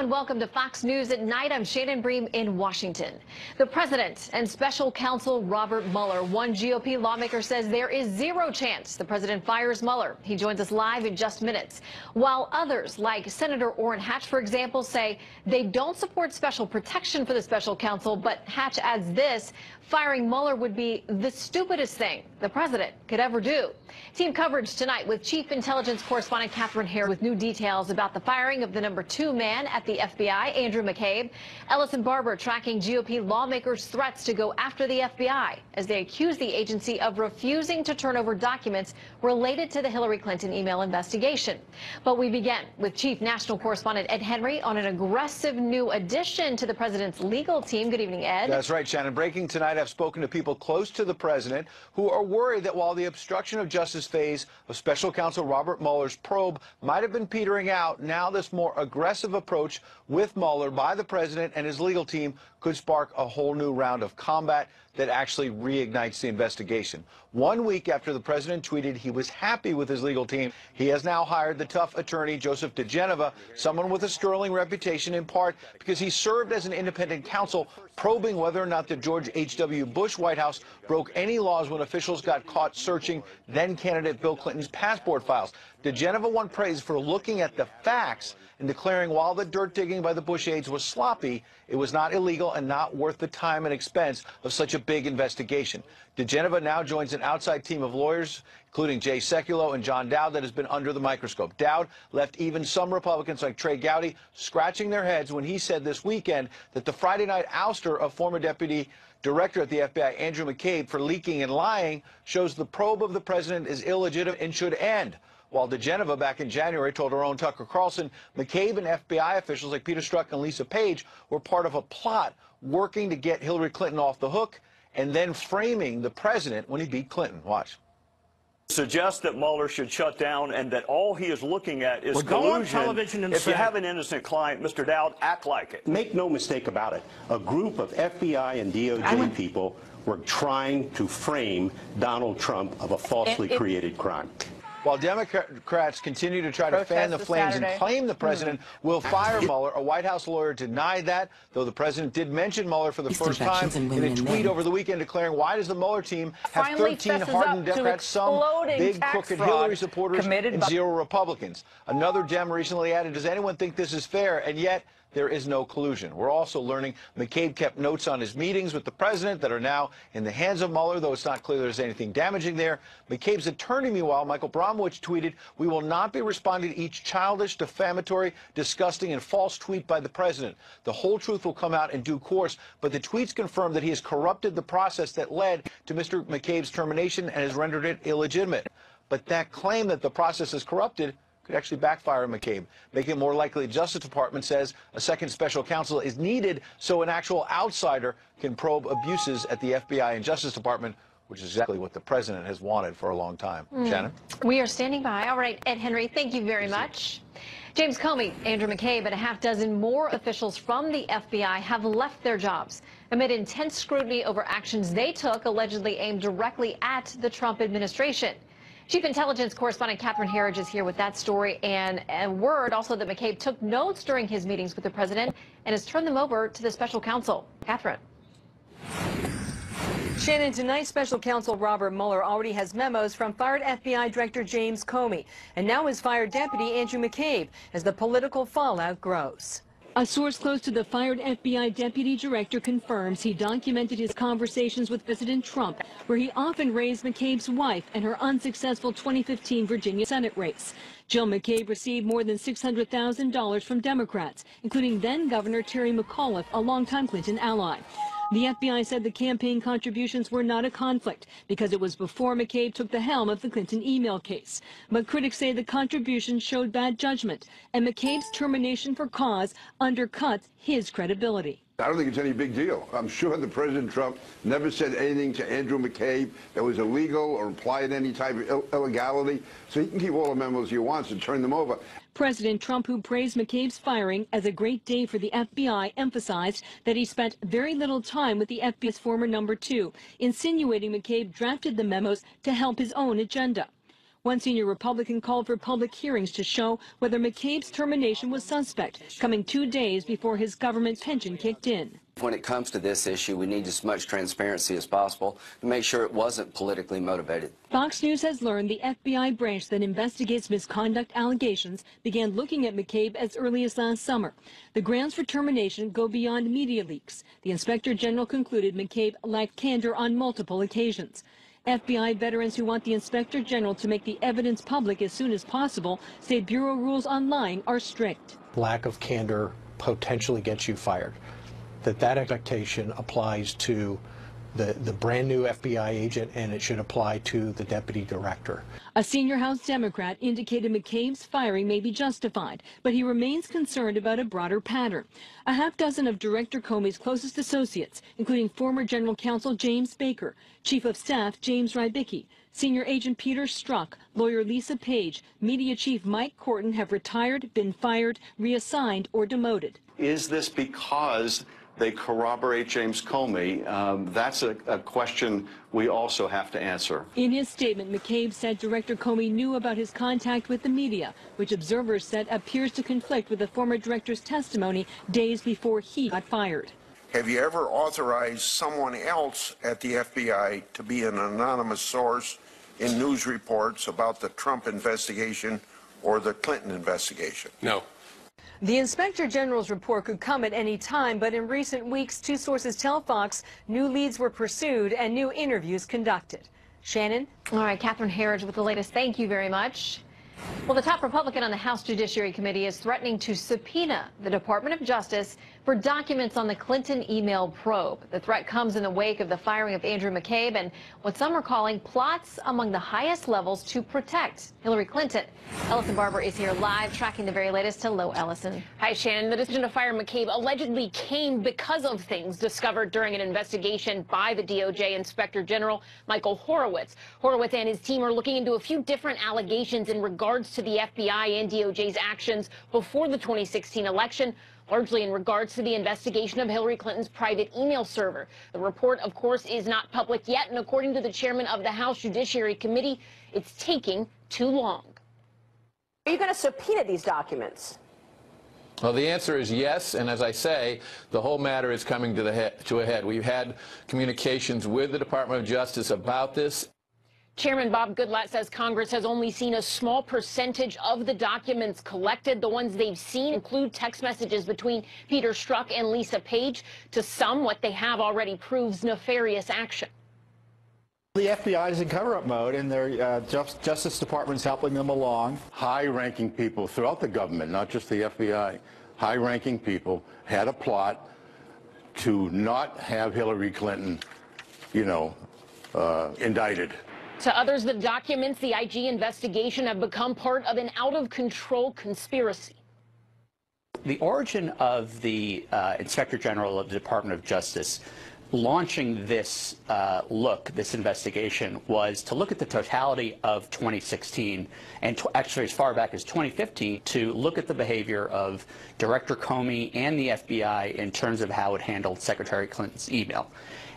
everyone, welcome to Fox News at Night. I'm Shannon Bream in Washington. The president and special counsel Robert Mueller. One GOP lawmaker says there is zero chance the president fires Mueller. He joins us live in just minutes. While others, like Senator Orrin Hatch, for example, say they don't support special protection for the special counsel, but Hatch adds this: firing Mueller would be the stupidest thing the president could ever do. Team coverage tonight with Chief Intelligence Correspondent Catherine Hare with new details about the firing of the #2 man at the FBI, Andrew McCabe. Ellison Barber tracking GOP lawmakers' threats to go after the FBI as they accuse the agency of refusing to turn over documents related to the Hillary Clinton email investigation. But we begin with Chief National Correspondent Ed Henry on an aggressive new addition to the president's legal team. Good evening, Ed. That's right, Shannon. Breaking tonight, I've spoken to people close to the president who are worried that while the obstruction of justice phase of special counsel Robert Mueller's probe might have been petering out, now this more aggressive approach with Mueller by the president and his legal team could spark a whole new round of combat that actually reignites the investigation. 1 week after the president tweeted he was happy with his legal team, he has now hired the tough attorney Joseph DeGeneva, someone with a sterling reputation in part because he served as an independent counsel probing whether or not the George H.W. Bush White House broke any laws when officials got caught searching then-candidate Bill Clinton's passport files. DeGeneva won praise for looking at the facts and declaring while the dirt digging by the Bush aides was sloppy, it was not illegal and not worth the time and expense of such a big investigation. DeGeneva now joins an outside team of lawyers, including Jay Sekulow and John Dowd, that has been under the microscope. Dowd left even some Republicans like Trey Gowdy scratching their heads when he said this weekend that the Friday night ouster of former Deputy Director at the FBI, Andrew McCabe, for leaking and lying shows the probe of the president is illegitimate and should end. While DeGeneva back in January told our own Tucker Carlson McCabe and FBI officials like Peter Strzok and Lisa Page were part of a plot working to get Hillary Clinton off the hook and then framing the president when he beat Clinton. Watch. Suggest that Mueller should shut down and that all he is looking at is collusion. Go on television and if say, you have an innocent client, Mr. Dowd, act like it. Make no mistake about it. A group of FBI and DOJ people were trying to frame Donald Trump of a falsely created crime. While Democrats continue to try to fan the flames and claim the president will fire Mueller, a White House lawyer denied that, though the president did mention Mueller for the first time in a tweet over the weekend declaring, why does the Mueller team have 13 hardened Democrats, some big crooked Hillary supporters, and 0 Republicans? Another Dem recently added, does anyone think this is fair? And yet, there is no collusion. We're also learning McCabe kept notes on his meetings with the president that are now in the hands of Mueller, though it's not clear there's anything damaging there. McCabe's attorney, meanwhile, Michael Bromwich, tweeted, we will not be responding to each childish, defamatory, disgusting, and false tweet by the president. The whole truth will come out in due course, but the tweets confirm that he has corrupted the process that led to Mr. McCabe's termination and has rendered it illegitimate. But that claim that the process is corrupted could actually backfire on McCabe, making it more likely the Justice Department says a second special counsel is needed so an actual outsider can probe abuses at the FBI and Justice Department, which is exactly what the president has wanted for a long time. Shannon? We are standing by. All right, Ed Henry, thank you very much. James Comey, Andrew McCabe, and a half dozen more officials from the FBI have left their jobs amid intense scrutiny over actions they took allegedly aimed directly at the Trump administration. Chief Intelligence Correspondent Catherine Hare is here with that story and a word also that McCabe took notes during his meetings with the president and has turned them over to the special counsel. Catherine. Shannon, tonight special counsel Robert Mueller already has memos from fired FBI Director James Comey and now his fired deputy Andrew McCabe as the political fallout grows. A source close to the fired FBI deputy director confirms he documented his conversations with President Trump, where he often raised McCabe's wife and her unsuccessful 2015 Virginia Senate race. Jill McCabe received more than $600,000 from Democrats, including then-Governor Terry McAuliffe, a longtime Clinton ally. The FBI said the campaign contributions were not a conflict because it was before McCabe took the helm of the Clinton email case. But critics say the contributions showed bad judgment, and McCabe's termination for cause undercuts his credibility. I don't think it's any big deal. I'm sure that President Trump never said anything to Andrew McCabe that was illegal or implied any type of illegality, so he can keep all the memos he wants and turn them over. President Trump, who praised McCabe's firing as a great day for the FBI, emphasized that he spent very little time with the FBI's former #2, insinuating McCabe drafted the memos to help his own agenda. One senior Republican called for public hearings to show whether McCabe's termination was suspect, coming 2 days before his government pension kicked in. When it comes to this issue, we need as much transparency as possible to make sure it wasn't politically motivated. Fox News has learned the FBI branch that investigates misconduct allegations began looking at McCabe as early as last summer. The grounds for termination go beyond media leaks. The Inspector General concluded McCabe lacked candor on multiple occasions. FBI veterans who want the Inspector General to make the evidence public as soon as possible say Bureau rules on lying are strict. Lack of candor potentially gets you fired. That expectation applies to the brand new FBI agent, and it should apply to the deputy director. A senior House Democrat indicated McCabe's firing may be justified, but he remains concerned about a broader pattern. A half dozen of Director Comey's closest associates, including former General Counsel James Baker, Chief of Staff James Rybicki, Senior Agent Peter Strzok, lawyer Lisa Page, Media Chief Mike Corton have retired, been fired, reassigned, or demoted. Is this because they corroborate James Comey? That's a question we also have to answer. In his statement, McCabe said Director Comey knew about his contact with the media, which observers said appears to conflict with the former director's testimony days before he got fired. Have you ever authorized someone else at the FBI to be an anonymous source in news reports about the Trump investigation or the Clinton investigation? No. The Inspector General's report could come at any time, but in recent weeks, two sources tell Fox new leads were pursued and new interviews conducted. Shannon? All right, Catherine Herridge with the latest. Thank you very much. Well, the top Republican on the House Judiciary Committee is threatening to subpoena the Department of Justice for documents on the Clinton email probe. The threat comes in the wake of the firing of Andrew McCabe and what some are calling plots among the highest levels to protect Hillary Clinton. Ellison Barber is here live tracking the very latest. Hello, Ellison. Hi, Shannon. The decision to fire McCabe allegedly came because of things discovered during an investigation by the DOJ Inspector General Michael Horowitz. Horowitz and his team are looking into a few different allegations in regards to the FBI and DOJ's actions before the 2016 election, largely in regards to the investigation of Hillary Clinton's private email server. The report, of course, is not public yet, and according to the chairman of the House Judiciary Committee, it's taking too long. Are you going to subpoena these documents? Well, the answer is yes, and as I say, the whole matter is coming to a head. We've had communications with the Department of Justice about this. Chairman Bob Goodlatte says Congress has only seen a small percentage of the documents collected. The ones they've seen include text messages between Peter Strzok and Lisa Page. To some, what they have already proves nefarious action. The FBI is in cover-up mode, and their Justice Department's helping them along. High-ranking people throughout the government, not just the FBI, high-ranking people had a plot to not have Hillary Clinton, indicted. To others, the documents, the IG investigation, have become part of an out-of-control conspiracy. The origin of the Inspector General of the Department of Justice launching this this investigation, was to look at the totality of 2016 and actually as far back as 2015 to look at the behavior of Director Comey and the FBI in terms of how it handled Secretary Clinton's email.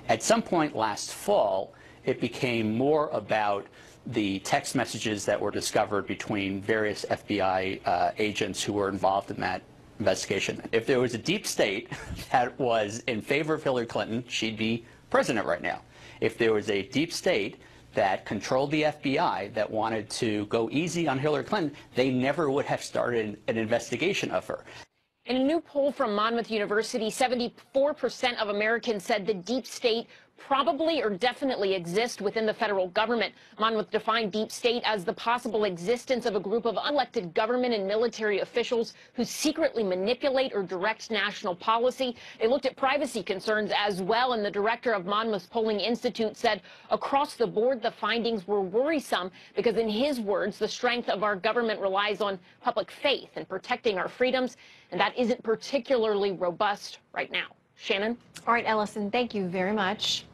At some point last fall, it became more about the text messages that were discovered between various FBI agents who were involved in that investigation. If there was a deep state that was in favor of Hillary Clinton, she'd be president right now. If there was a deep state that controlled the FBI that wanted to go easy on Hillary Clinton, they never would have started an investigation of her. In a new poll from Monmouth University, 74% of Americans said the deep state probably or definitely exist within the federal government. Monmouth defined deep state as the possible existence of a group of unelected government and military officials who secretly manipulate or direct national policy. They looked at privacy concerns as well, and the director of Monmouth's Polling Institute said across the board the findings were worrisome because, in his words, the strength of our government relies on public faith and protecting our freedoms, and that isn't particularly robust right now. Shannon? All right, Ellison, thank you very much.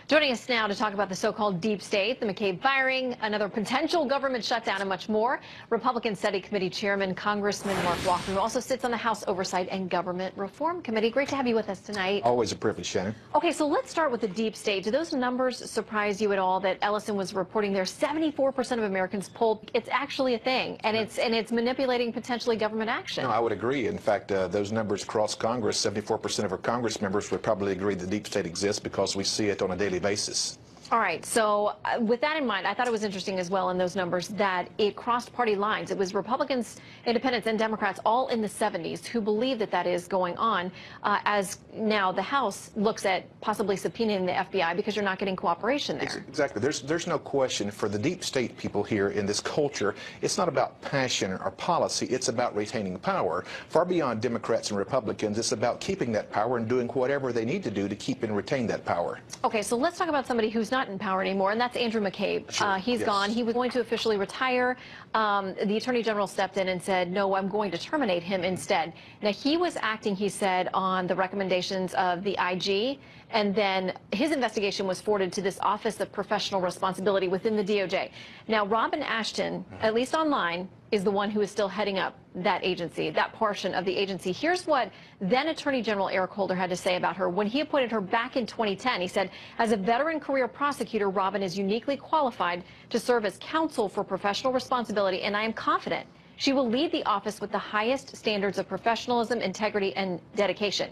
Joining us now to talk about the so-called deep state, the McCabe firing, another potential government shutdown, and much more, Republican Study Committee Chairman Congressman Mark Walker, who also sits on the House Oversight and Government Reform Committee. Great to have you with us tonight. Always a privilege, Shannon. Okay, so let's start with the deep state. Do those numbers surprise you at all that Ellison was reporting there? 74% of Americans polled. It's actually a thing, and it's manipulating potentially government action. No, I would agree. In fact, those numbers across Congress, 74% of our Congress members would probably agree the deep state exists because we see it on a daily basis. All right, so with that in mind, I thought it was interesting as well in those numbers that it crossed party lines. It was Republicans, Independents, and Democrats all in the 70s who believe that that is going on, as now the House looks at possibly subpoenaing the FBI because you're not getting cooperation there. Exactly. There's no question for the deep state people here in this culture, it's not about passion or policy, it's about retaining power. Far beyond Democrats and Republicans, it's about keeping that power and doing whatever they need to do to keep and retain that power. Okay, so let's talk about somebody who's not in power anymore, and that's Andrew McCabe. Sure, he's yes. gone. He was going to officially retire. The Attorney General stepped in and said, no, I'm going to terminate him instead. Now, he was acting, he said, on the recommendations of the IG, and then his investigation was forwarded to this Office of Professional Responsibility within the DOJ. Now, Robin Ashton, at least online, is the one who is still heading up that agency, that portion of the agency. Here's what then Attorney General Eric Holder had to say about her. When he appointed her back in 2010, he said, as a veteran career prosecutor, Robin is uniquely qualified to serve as counsel for professional responsibility, and I am confident she will lead the office with the highest standards of professionalism, integrity, and dedication.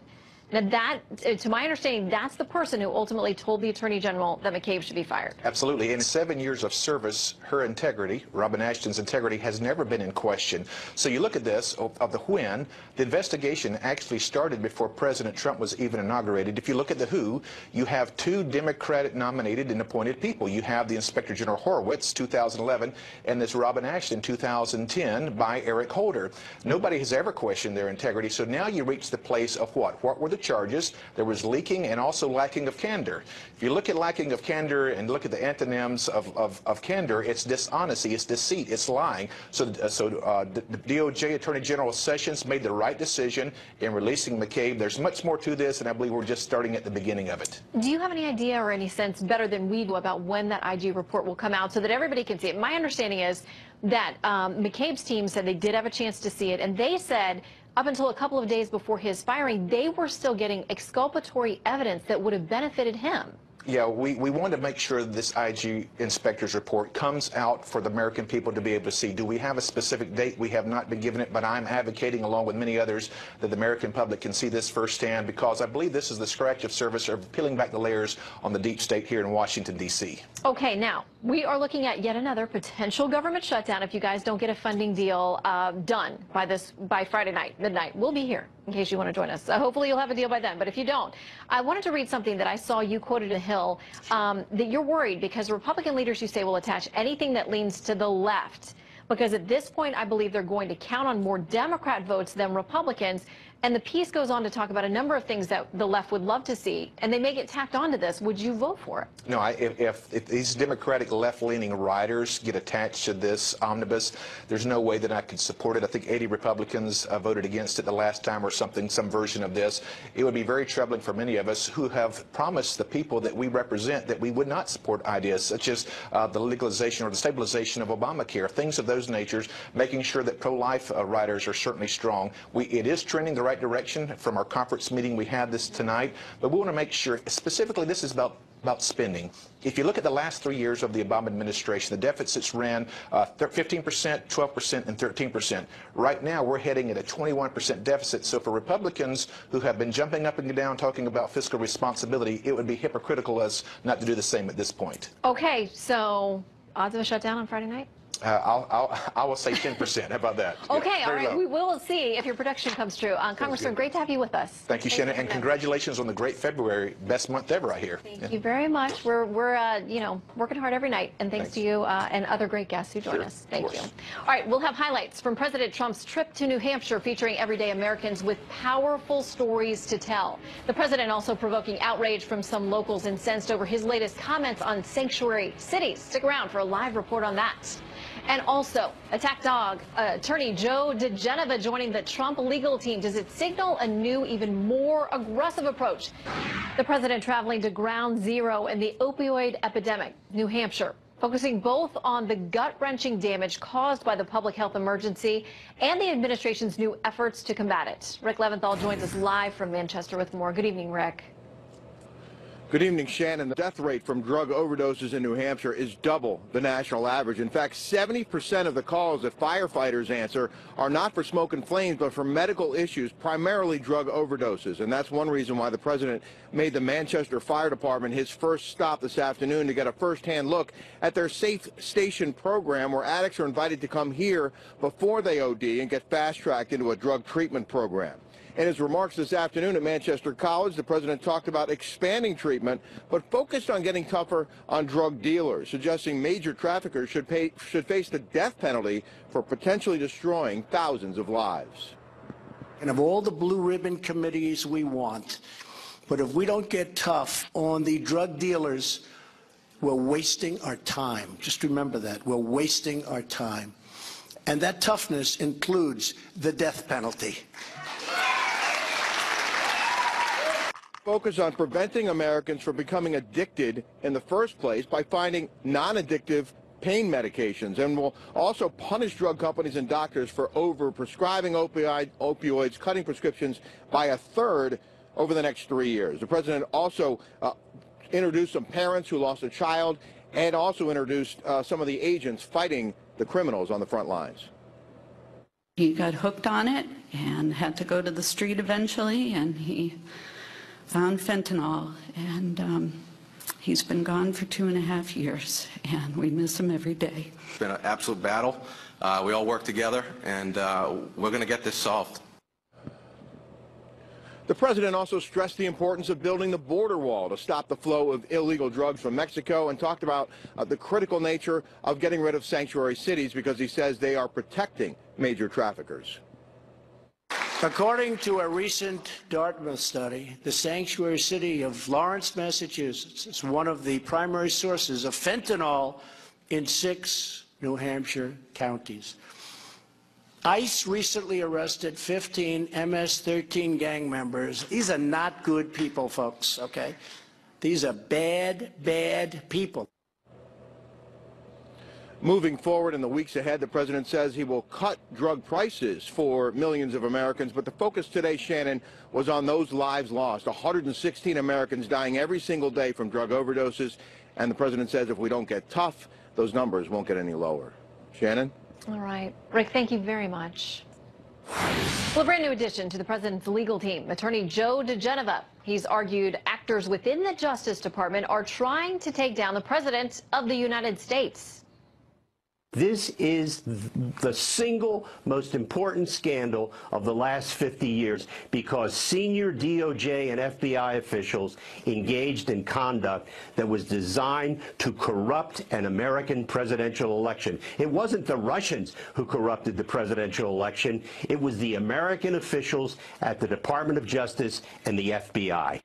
Now, that, to my understanding, that's the person who ultimately told the Attorney General that McCabe should be fired. Absolutely. In 7 years of service, her integrity, Robin Ashton's integrity, has never been in question. So you look at this, of the when, the investigation actually started before President Trump was even inaugurated. If you look at the who, you have two Democratic nominated and appointed people. You have the Inspector General Horowitz, 2011, and this Robin Ashton, 2010, by Eric Holder. Nobody has ever questioned their integrity. So now you reach the place of what? What were the charges? There was leaking and also lacking of candor. If you look at lacking of candor and look at the antonyms of candor, it's dishonesty, it's deceit, it's lying. So the DOJ Attorney General Sessions made the right decision in releasing McCabe. There's much more to this, and I believe we're just starting at the beginning of it. Do you have any idea or any sense, better than we do, about when that IG report will come out so that everybody can see it? My understanding is that McCabe's team said they did have a chance to see it, and they said up until a couple of days before his firing, they were still getting exculpatory evidence that would have benefited him. Yeah, we wanted to make sure this IG inspector's report comes out for the American people to be able to see. Do we have a specific date? We have not been given it, but I'm advocating, along with many others, that the American public can see this firsthand, because I believe this is the scratch of surface of peeling back the layers on the deep state here in Washington, D.C. Okay, now, we are looking at yet another potential government shutdown if you guys don't get a funding deal done by Friday night, midnight. We'll be here in case you want to join us. Hopefully you'll have a deal by then, but if you don't, I wanted to read something that I saw you quoted in Hill, that you're worried because Republican leaders, you say, will attach anything that leans to the left, because at this point I believe they're going to count on more Democrat votes than Republicans. And the piece goes on to talk about a number of things that the left would love to see, and they may get tacked onto this. Would you vote for it? No, if these Democratic left-leaning riders get attached to this omnibus, there's no way that I could support it. I think 80 Republicans voted against it the last time or something, some version of this. It would be very troubling for many of us who have promised the people that we represent that we would not support ideas such as the legalization or the stabilization of Obamacare, things of those natures, making sure that pro-life riders are certainly strong. It is trending the right direction. From our conference meeting we had this tonight, but we want to make sure, specifically this is about spending. If you look at the last 3 years of the Obama administration, the deficits ran 15%, 12%, and 13%. Right now we're heading at a 21% deficit. So for Republicans who have been jumping up and down talking about fiscal responsibility, it would be hypocritical of us not to do the same at this point. Okay, so odds of a shutdown on Friday night? I will say 10%. How about that? Okay, Yeah, all right. low. We will see if your prediction comes true. Congressman, great to have you with us. Thank you, Shannon, and congratulations on the great February, best month ever, I hear. Thank you very much. We're you know, working hard every night, and thanks to you and other great guests who join us. Thank you. All right, we'll have highlights from President Trump's trip to New Hampshire, featuring everyday Americans with powerful stories to tell. The president also provoking outrage from some locals incensed over his latest comments on sanctuary cities. Stick around for a live report on that. And also, attack dog attorney Joe DeGeneva joining the Trump legal team. Does it signal a new, even more aggressive approach? The president traveling to ground zero in the opioid epidemic, New Hampshire, focusing both on the gut-wrenching damage caused by the public health emergency and the administration's new efforts to combat it. Rick Leventhal joins us live from Manchester with more. Good evening, Rick. Good evening, Shannon. The death rate from drug overdoses in New Hampshire is double the national average. In fact, 70% of the calls that firefighters answer are not for smoke and flames, but for medical issues, primarily drug overdoses. And that's one reason why the president made the Manchester Fire Department his first stop this afternoon to get a first-hand look at their Safe Station program, where addicts are invited to come here before they OD and get fast-tracked into a drug treatment program. In his remarks this afternoon at Manchester College, the president talked about expanding treatment, but focused on getting tougher on drug dealers, suggesting major traffickers should face the death penalty for potentially destroying thousands of lives. And of all the blue ribbon committees we want, but if we don't get tough on the drug dealers, we're wasting our time. Just remember that. We're wasting our time. And that toughness includes the death penalty. Focus on preventing Americans from becoming addicted in the first place by finding non-addictive pain medications, and will also punish drug companies and doctors for over-prescribing opioids, cutting prescriptions by a third over the next 3 years. The president also introduced some parents who lost a child, and also introduced some of the agents fighting the criminals on the front lines. He got hooked on it and had to go to the street eventually, and he found fentanyl, and he's been gone for 2.5 years, and we miss him every day. It's been an absolute battle. We all work together, and we're going to get this solved. The president also stressed the importance of building the border wall to stop the flow of illegal drugs from Mexico, and talked about the critical nature of getting rid of sanctuary cities, because he says they are protecting major traffickers. According to a recent Dartmouth study, the sanctuary city of Lawrence, Massachusetts is one of the primary sources of fentanyl in 6 New Hampshire counties. ICE recently arrested 15 MS-13 gang members. These are not good people, folks, okay? These are bad, bad people. Moving forward in the weeks ahead, the president says he will cut drug prices for millions of Americans, but the focus today, Shannon, was on those lives lost. 116 Americans dying every single day from drug overdoses, and the president says if we don't get tough, those numbers won't get any lower. Shannon? All right. Rick, thank you very much. Well, a brand new addition to the president's legal team, attorney Joe DeGeneva. He's argued actors within the Justice Department are trying to take down the president of the United States. This is the single most important scandal of the last 50 years, because senior DOJ and FBI officials engaged in conduct that was designed to corrupt an American presidential election. It wasn't the Russians who corrupted the presidential election. It was the American officials at the Department of Justice and the FBI.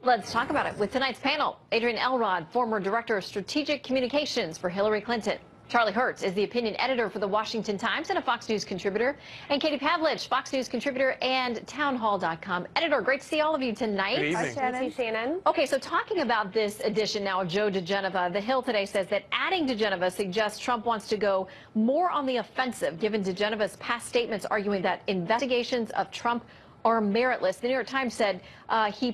Let's talk about it with tonight's panel. Adrian Elrod, former director of strategic communications for Hillary Clinton. Charlie Hertz is the opinion editor for the Washington Times and a Fox News contributor. And Katie Pavlich, Fox News contributor and townhall.com editor. Great to see all of you tonight. Good evening. Hi, Shannon. Okay, so talking about this edition now of Joe DeGeneva, The Hill today says that adding DeGeneva suggests Trump wants to go more on the offensive, given DeGeneva's past statements arguing that investigations of Trump are meritless. The New York Times said he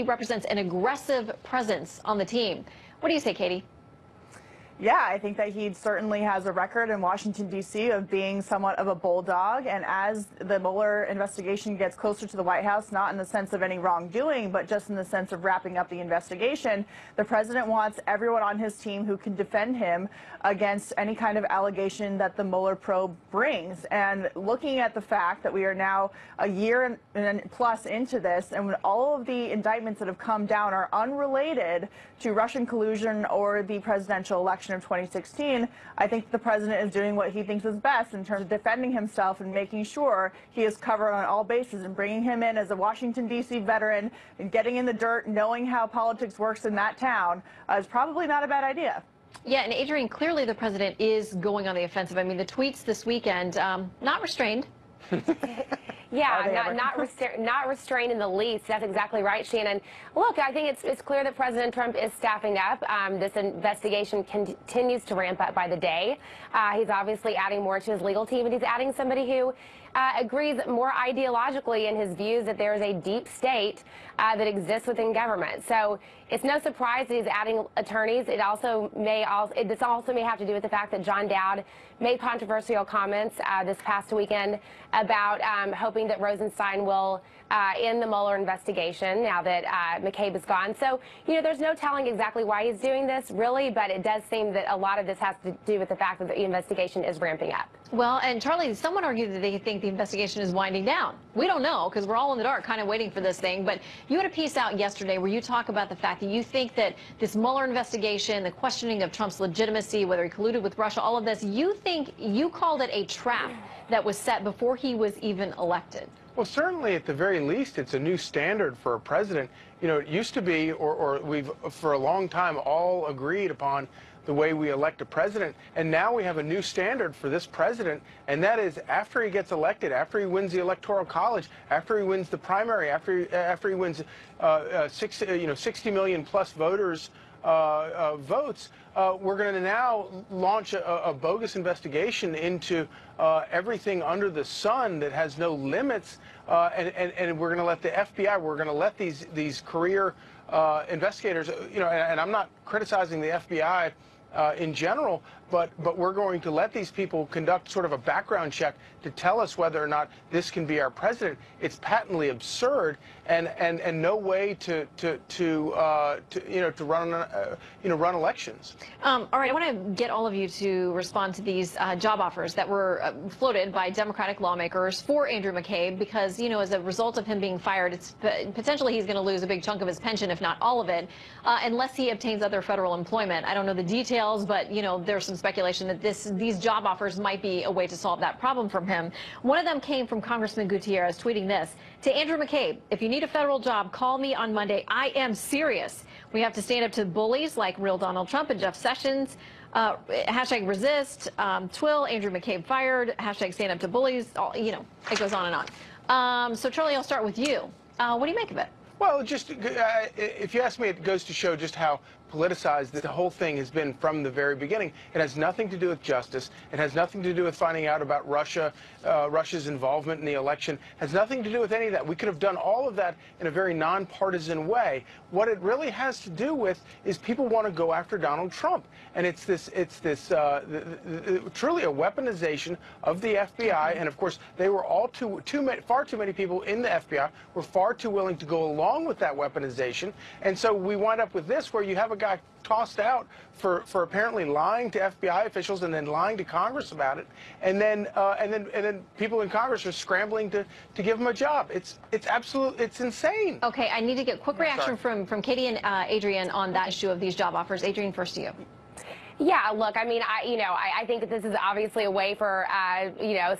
represents an aggressive presence on the team. What do you say, Katie? Yeah, I think that he certainly has a record in Washington, D.C. of being somewhat of a bulldog. And as the Mueller investigation gets closer to the White House, not in the sense of any wrongdoing, but just in the sense of wrapping up the investigation, the president wants everyone on his team who can defend him against any kind of allegation that the Mueller probe brings. And looking at the fact that we are now a year and plus into this, and when all of the indictments that have come down are unrelated to Russian collusion or the presidential election of 2016, I think the president is doing what he thinks is best in terms of defending himself and making sure he is covered on all bases, and bringing him in as a Washington, D.C. veteran and getting in the dirt, knowing how politics works in that town is probably not a bad idea. Yeah, and Adrian, clearly the president is going on the offensive. I mean, the tweets this weekend, not restrained. Yeah, not restrained in the least. That's exactly right, Shannon. Look, I think it's clear that President Trump is staffing up. This investigation continues to ramp up by the day. He's obviously adding more to his legal team, and he's adding somebody who agrees more ideologically in his views that there is a deep state that exists within government. So it's no surprise that he's adding attorneys. This also may have to do with the fact that John Dowd made controversial comments this past weekend about hoping that Rosenstein will end the Mueller investigation now that McCabe is gone. So, you know, there's no telling exactly why he's doing this, really, but it does seem that a lot of this has to do with the fact that the investigation is ramping up. Well, and Charlie, someone argued that they think the investigation is winding down. We don't know, because we're all in the dark kind of waiting for this thing. But you had a piece out yesterday where you talk about the fact that you think that this Mueller investigation, the questioning of Trump's legitimacy, whether he colluded with Russia, all of this, you think you called it a trap that was set before he was even elected. Well, certainly, at the very least, it's a new standard for a president. You know, it used to be, or we've for a long time all agreed upon the way we elect a president, and now we have a new standard for this president, and that is after he gets elected, after he wins the Electoral College, after he wins the primary, after he wins 60 million plus voters votes, we're going to now launch a bogus investigation into everything under the sun that has no limits, and we're going to let the FBI, we're going to let these career investigators, you know, and I'm not criticizing the FBI in general, but we're going to let these people conduct sort of a background check to tell us whether or not this can be our president. It's patently absurd, and no way to run elections. All right, I want to get all of you to respond to these job offers that were floated by Democratic lawmakers for Andrew McCabe, because, you know, as a result of him being fired, it's potentially he's going to lose a big chunk of his pension, if not all of it, unless he obtains other federal employment. I don't know the details, but, you know, there's some speculation that these job offers might be a way to solve that problem from him. One of them came from Congressman Gutierrez, tweeting this: to Andrew McCabe, if you need a federal job, call me on Monday. I am serious. We have to stand up to bullies like real Donald Trump and Jeff Sessions. Hashtag resist, twill, Andrew McCabe fired, hashtag stand up to bullies. You know, it goes on and on. So Charlie, I'll start with you. What do you make of it? Well, just if you ask me, it goes to show just how politicized the whole thing has been from the very beginning. It has nothing to do with justice. It has nothing to do with finding out about Russia's involvement in the election. It has nothing to do with any of that. We could have done all of that in a very nonpartisan way. What it really has to do with is people want to go after Donald Trump, and it's truly a weaponization of the FBI. And of course, they were all far too many people in the FBI were far too willing to go along with that weaponization, and so we wind up with this, where you have a guy tossed out for apparently lying to FBI officials and then lying to Congress about it, and then people in Congress are scrambling to give him a job. It's insane. Okay, I need to get quick reaction from Katie and Adrian on that issue of these job offers. Adrian, first to you. Yeah, look, I mean, I think that this is obviously a way for,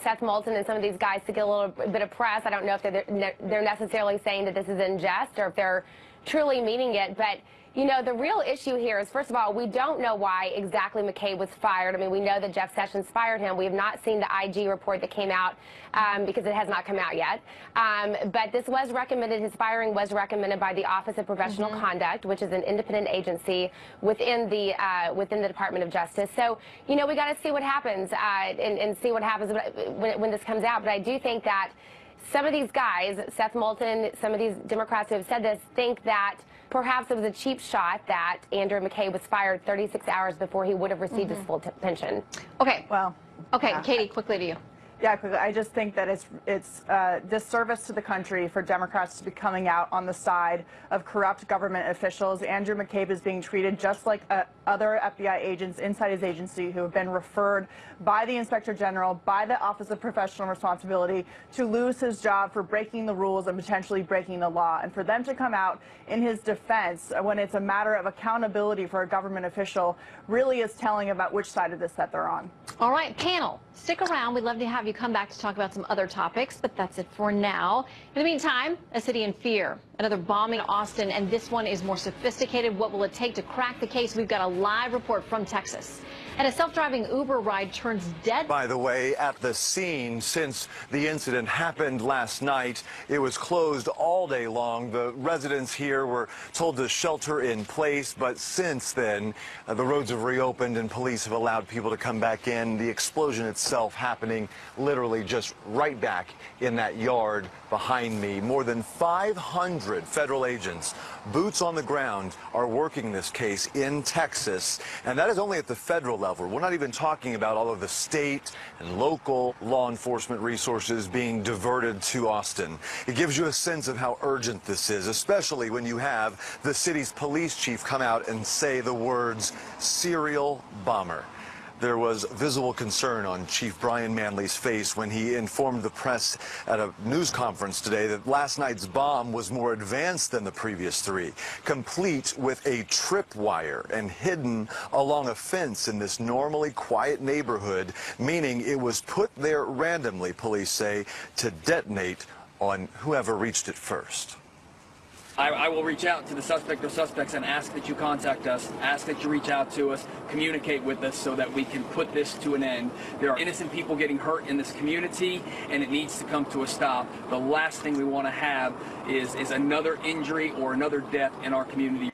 Seth Moulton and some of these guys to get a little bit of press. I don't know if they're necessarily saying that this is in jest or if they're truly meaning it, but you know, the real issue here is, first of all, we don't know why exactly McCabe was fired. I mean, we know that Jeff Sessions fired him. We have not seen the IG report that came out because it has not come out yet. But this was recommended, his firing was recommended by the Office of Professional Conduct, which is an independent agency within the Department of Justice. So, you know, we got to see what happens and see what happens when this comes out. But I do think that some of these guys, Seth Moulton, some of these Democrats who have said this, think that perhaps it was a cheap shot that Andrew McCabe was fired 36 hours before he would have received his full pension. Okay. Well. Okay, Yeah. Katie, quickly to you. Yeah, quickly. I just think that it's disservice to the country for Democrats to be coming out on the side of corrupt government officials. Andrew McCabe is being treated just like other FBI agents inside his agency who have been referred by the Inspector General, by the Office of Professional Responsibility, to lose his job for breaking the rules and potentially breaking the law. And for them to come out in his defense when it's a matter of accountability for a government official really is telling about which side of this that they're on. All right, panel, stick around. We'd love to have you come back to talk about some other topics, but that's it for now. In the meantime, a city in fear Another bombing in Austin, and this one is more sophisticated. What will it take to crack the case? We've got a live report from Texas. And a self-driving Uber ride turns dead. By the way, at the scene, since the incident happened last night, it was closed all day long. The residents here were told to shelter in place, but since then, the roads have reopened and police have allowed people to come back in. The explosion itself happening literally just right back in that yard behind me. More than 500 federal agents, boots on the ground, are working this case in Texas, and that is only at the federal level. We're not even talking about all of the state and local law enforcement resources being diverted to Austin. It gives you a sense of how urgent this is, especially when you have the city's police chief come out and say the words serial bomber. There was visible concern on Chief Brian Manley's face when he informed the press at a news conference today that last night's bomb was more advanced than the previous three, complete with a tripwire and hidden along a fence in this normally quiet neighborhood, meaning it was put there randomly, police say, to detonate on whoever reached it first. I will reach out to the suspect or suspects and ask that you contact us, ask that you reach out to us, communicate with us so that we can put this to an end. There are innocent people getting hurt in this community, and it needs to come to a stop. The last thing we want to have is another injury or another death in our community.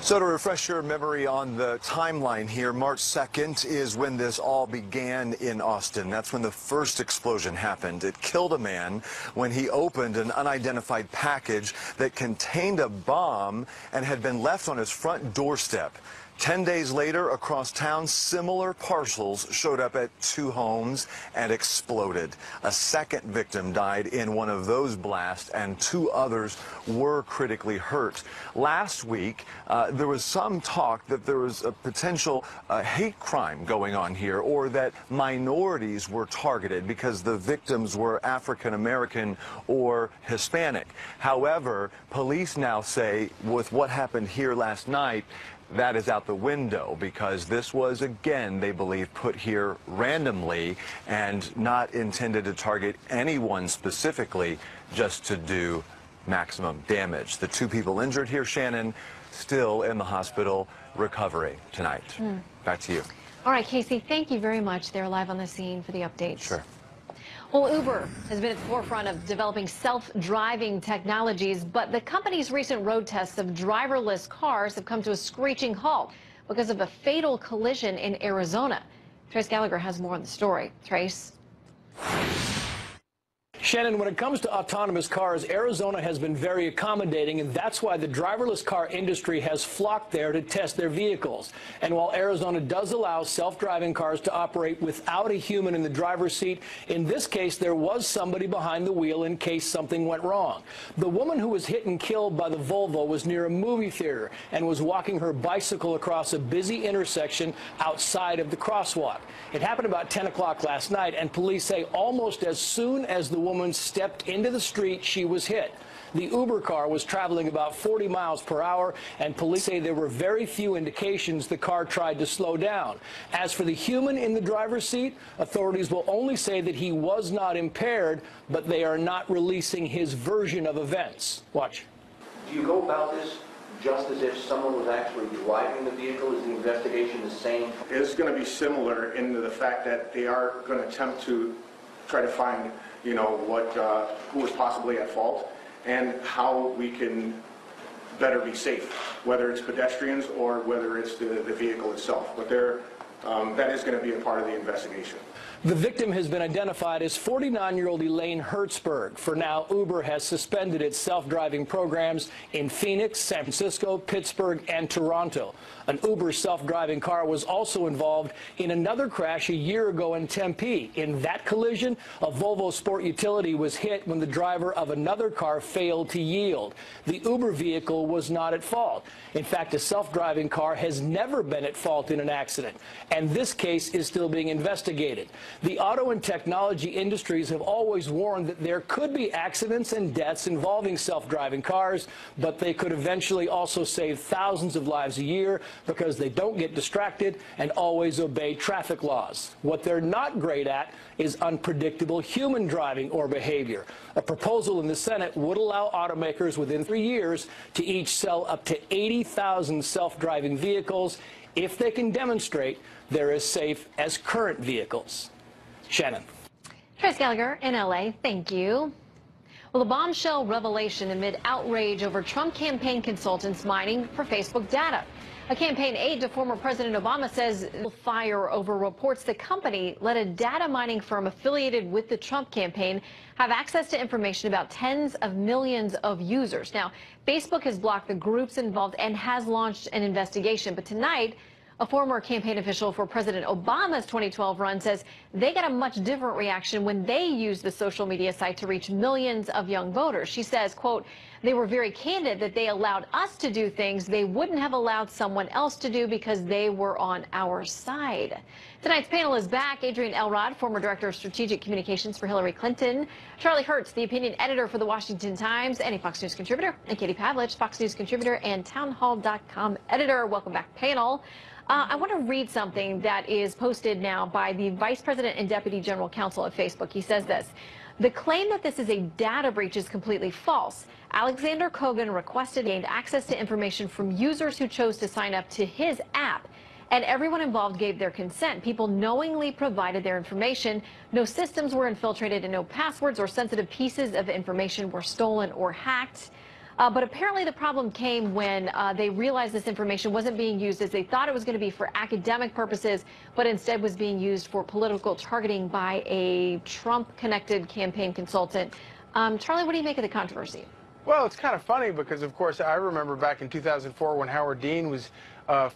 So to refresh your memory on the timeline here, March 2nd is when this all began in Austin. That's when the first explosion happened. It killed a man when he opened an unidentified package that contained a bomb and had been left on his front doorstep. 10 days later, across town, similar parcels showed up at 2 homes and exploded. A second victim died in one of those blasts, and 2 others were critically hurt. Last week, there was some talk that there was a potential hate crime going on here, or that minorities were targeted because the victims were African American or Hispanic. However, police now say, with what happened here last night, that is out the window, because this was, again, they believe, put here randomly and not intended to target anyone specifically, just to do maximum damage. The 2 people injured here, Shannon, still in the hospital recovering tonight. Back to you. All right, Casey, thank you very much. They're live on the scene for the updates. Sure. Well, Uber has been at the forefront of developing self-driving technologies, but the company's recent road tests of driverless cars have come to a screeching halt because of a fatal collision in Arizona. Trace Gallagher has more on the story. Trace? Shannon, when it comes to autonomous cars, Arizona has been very accommodating, and that's why the driverless car industry has flocked there to test their vehicles. And while Arizona does allow self-driving cars to operate without a human in the driver's seat, in this case, there was somebody behind the wheel in case something went wrong. The woman who was hit and killed by the Volvo was near a movie theater and was walking her bicycle across a busy intersection outside of the crosswalk. It happened about 10 o'clock last night, and police say almost as soon as the woman stepped into the street, she was hit. The Uber car was traveling about 40 miles per hour, and police say there were very few indications the car tried to slow down. As for the human in the driver's seat, authorities will only say that he was not impaired, but they are not releasing his version of events. Watch. Do you go about this just as if someone was actually driving the vehicle? Is the investigation the same? It's going to be similar in the fact that they are going to attempt to try to find, you know, who was possibly at fault and how we can better be safe, whether it's pedestrians or whether it's the vehicle itself. But that is going to be a part of the investigation. The victim has been identified as 49-year-old Elaine Hertzberg. For now, Uber has suspended its self-driving programs in Phoenix, San Francisco, Pittsburgh, and Toronto. An Uber self-driving car was also involved in another crash a year ago in Tempe. In that collision, a Volvo sport utility was hit when the driver of another car failed to yield. The Uber vehicle was not at fault. In fact, a self-driving car has never been at fault in an accident, and this case is still being investigated. The auto and technology industries have always warned that there could be accidents and deaths involving self-driving cars, but they could eventually also save thousands of lives a year because they don't get distracted and always obey traffic laws. What they're not great at is unpredictable human driving or behavior. A proposal in the Senate would allow automakers within 3 years to each sell up to 80,000 self-driving vehicles if they can demonstrate they're as safe as current vehicles. Shannon. Trace Gallagher in LA, thank you. Well, a bombshell revelation amid outrage over Trump campaign consultants mining for Facebook data. A campaign aide to former President Obama says fire over reports the company let a data mining firm affiliated with the Trump campaign have access to information about tens of millions of users. Now, Facebook has blocked the groups involved and has launched an investigation. But tonight, a former campaign official for President Obama's 2012 run says they got a much different reaction when they used the social media site to reach millions of young voters. She says, quote, they were very candid that they allowed us to do things they wouldn't have allowed someone else to do because they were on our side. Tonight's panel is back. Adrian Elrod, former director of strategic communications for Hillary Clinton. Charlie Hertz, the opinion editor for the Washington Times and a Fox News contributor. And Katie Pavlich, Fox News contributor and townhall.com editor. Welcome back, panel. I want to read something that is posted now by the Vice President and Deputy General Counsel of Facebook. He says this: the claim that this is a data breach is completely false. Alexander Kogan requested gained access to information from users who chose to sign up to his app, and everyone involved gave their consent. People knowingly provided their information. No systems were infiltrated and no passwords or sensitive pieces of information were stolen or hacked. But apparently the problem came when they realized this information wasn't being used as they thought it was going to be for academic purposes, but instead was being used for political targeting by a Trump-connected campaign consultant. Charlie, what do you make of the controversy? Well, it's kind of funny because, of course, I remember back in 2004 when Howard Dean was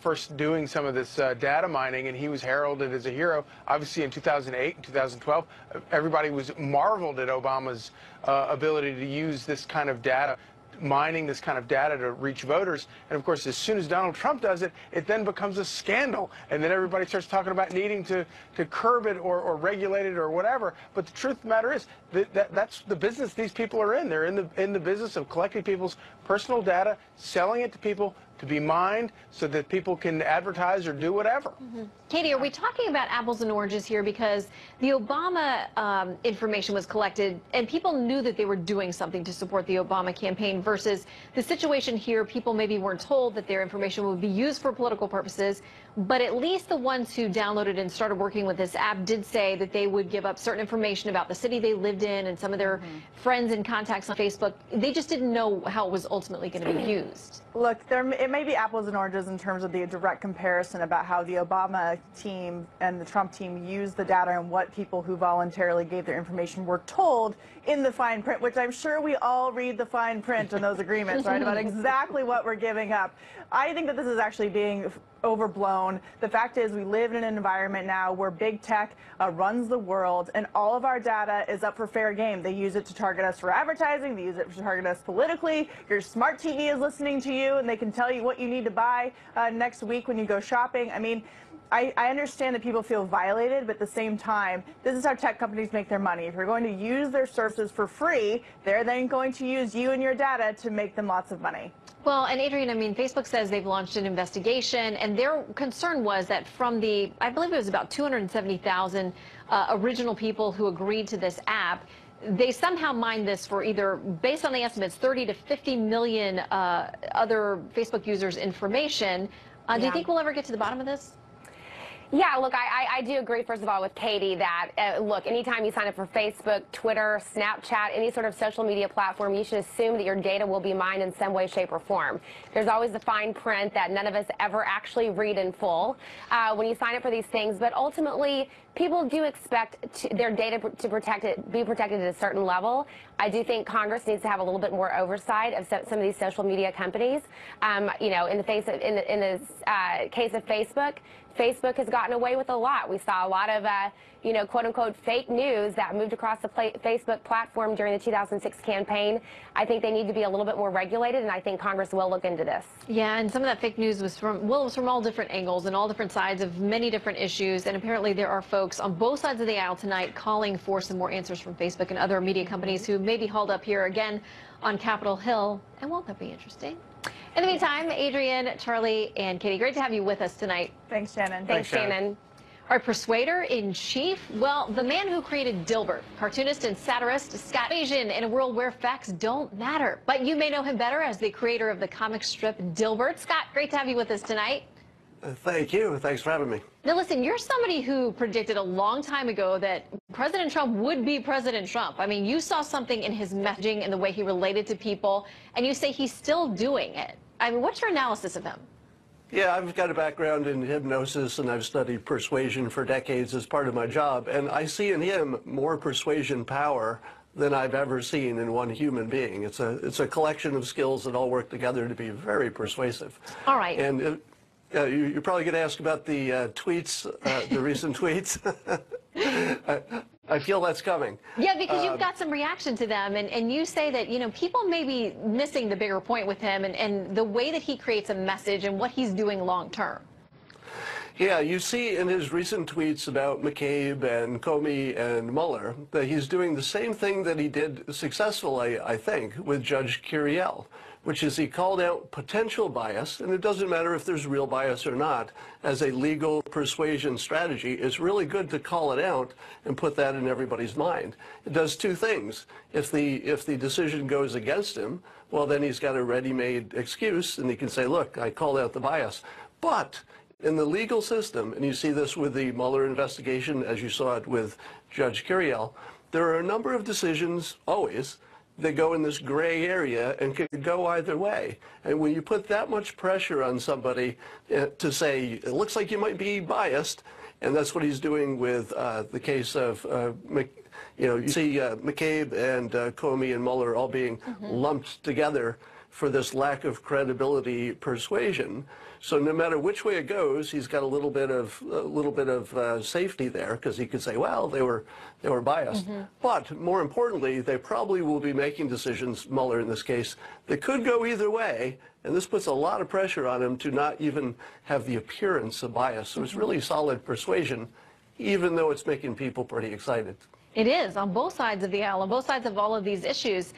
first doing some of this data mining, and he was heralded as a hero. Obviously, in 2008 and 2012, everybody was marveled at Obama's ability to use this kind of data, mining this kind of data to reach voters. And of course, as soon as Donald Trump does it, it then becomes a scandal. And then everybody starts talking about needing to curb it or regulate it or whatever. But the truth of the matter is that's the business these people are in. They're in the business of collecting people's personal data, selling it to people to be mined so that people can advertise or do whatever. Katie, are we talking about apples and oranges here? Because the Obama information was collected and people knew that they were doing something to support the Obama campaign versus the situation here, people maybe weren't told that their information would be used for political purposes, but at least the ones who downloaded and started working with this app did say that they would give up certain information about the city they lived in and some of their friends and contacts on Facebook. They just didn't know how it was ultimately going to be used. Look, it may be apples and oranges in terms of the direct comparison about how the Obama team and the Trump team used the data and what people who voluntarily gave their information were told in the fine print, which I'm sure we all read the fine print in those agreements, right, about exactly what we're giving up. I think that this is actually being overblown. The fact is we live in an environment now where big tech runs the world, and all of our data is up for fair game. They use it to target us for advertising. They use it to target us politically. Your smart TV is listening to you, and they can tell you what you need to buy next week when you go shopping. I mean, I understand that people feel violated, but at the same time, this is how tech companies make their money. If you're going to use their services for free, they're then going to use you and your data to make them lots of money. Well, and Adrian, I mean, Facebook says they've launched an investigation, and their concern was that from the, I believe it was about 270,000 original people who agreed to this app, they somehow mined this for either, based on the estimates, 30 to 50 million other Facebook users' information. Do you think we'll ever get to the bottom of this? Yeah, look, I do agree, first of all, with Katie that, look, anytime you sign up for Facebook, Twitter, Snapchat, any sort of social media platform, you should assume that your data will be mined in some way, shape, or form. There's always the fine print that none of us ever actually read in full when you sign up for these things, but ultimately, people do expect their data to be protected at a certain level. I do think Congress needs to have a little bit more oversight of some of these social media companies. You know, in the case of Facebook, Facebook has gotten away with a lot. We saw a lot of, you know, quote-unquote fake news that moved across the Facebook platform during the 2006 campaign. I think they need to be a little bit more regulated, and I think Congress will look into this. Yeah, and some of that fake news was from, well, it was from all different angles and all different sides of many different issues, and apparently there are folks on both sides of the aisle tonight calling for some more answers from Facebook and other media companies who may be hauled up here again on Capitol Hill. And won't that be interesting? In the meantime, Adrian, Charlie, and Katie, great to have you with us tonight. Thanks, Shannon. Thanks, Shannon. Our persuader in chief, well, the man who created Dilbert, cartoonist and satirist Scott Asian in a world where facts don't matter. But you may know him better as the creator of the comic strip Dilbert. Scott, great to have you with us tonight. Thank you. Thanks for having me. Now, listen, you're somebody who predicted a long time ago that President Trump would be President Trump. I mean, you saw something in his messaging and the way he related to people, and you say he's still doing it. I mean, what's your analysis of him? Yeah, I've got a background in hypnosis, and I've studied persuasion for decades as part of my job, and I see in him more persuasion power than I've ever seen in one human being. It's a collection of skills that all work together to be very persuasive. All right. And you're probably going to ask about the tweets, the recent tweets. I feel that's coming. Yeah, because you've got some reaction to them, and you say that, you know, people may be missing the bigger point with him and the way that he creates a message and what he's doing long term. Yeah, you see in his recent tweets about McCabe and Comey and Mueller that he's doing the same thing that he did successfully, I think, with Judge Curiel, which is he called out potential bias, and it doesn't matter if there's real bias or not, as a legal persuasion strategy. It's really good to call it out and put that in everybody's mind. It does two things. If the decision goes against him, well, then he's got a ready-made excuse, and he can say, look, I called out the bias. But in the legal system, and you see this with the Mueller investigation, as you saw it with Judge Curiel, there are a number of decisions, always, that go in this gray area and could go either way. And when you put that much pressure on somebody to say, it looks like you might be biased, and that's what he's doing with the case of, you know, you see McCabe and Comey and Mueller all being lumped together for this lack of credibility persuasion. So no matter which way it goes, he's got a little bit of safety there, because he could say, well, they were biased. But more importantly, they probably will be making decisions, Mueller in this case, that could go either way, and this puts a lot of pressure on him to not even have the appearance of bias. So it's really solid persuasion, even though it's making people pretty excited. It is, on both sides of the aisle, on both sides of all of these issues.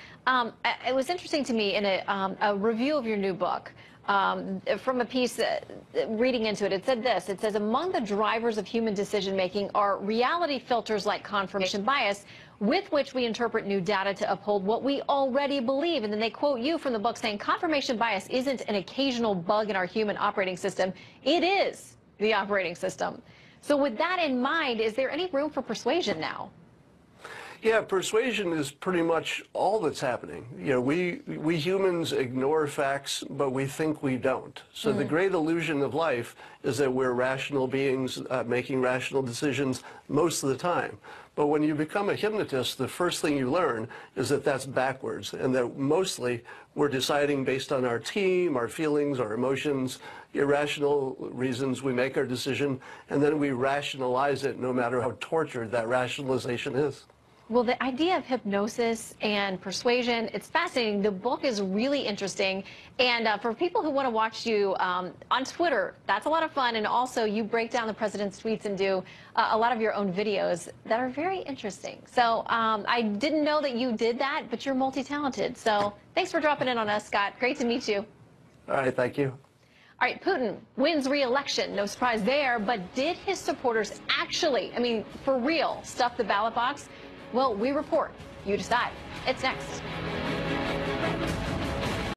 It was interesting to me in a review of your new book, from a piece, reading into it, it said this. It says, among the drivers of human decision-making are reality filters like confirmation bias, with which we interpret new data to uphold what we already believe. And then they quote you from the book saying, confirmation bias isn't an occasional bug in our human operating system. It is the operating system. So with that in mind, is there any room for persuasion now? Yeah, persuasion is pretty much all that's happening. You know, we humans ignore facts, but we think we don't. So the great illusion of life is that we're rational beings making rational decisions most of the time. But when you become a hypnotist, the first thing you learn is that that's backwards, and that mostly we're deciding based on our team, our feelings, our emotions, irrational reasons we make our decision, and then we rationalize it no matter how tortured that rationalization is. Well, the idea of hypnosis and persuasion, it's fascinating. The book is really interesting. And for people who want to watch you on Twitter, that's a lot of fun. And also, you break down the president's tweets and do a lot of your own videos that are very interesting. So I didn't know that you did that, but you're multi-talented. So thanks for dropping in on us, Scott. Great to meet you. All right, thank you. All right, Putin wins re-election. No surprise there. But did his supporters actually, I mean, for real, stuff the ballot box? Well, we report. You decide. It's next.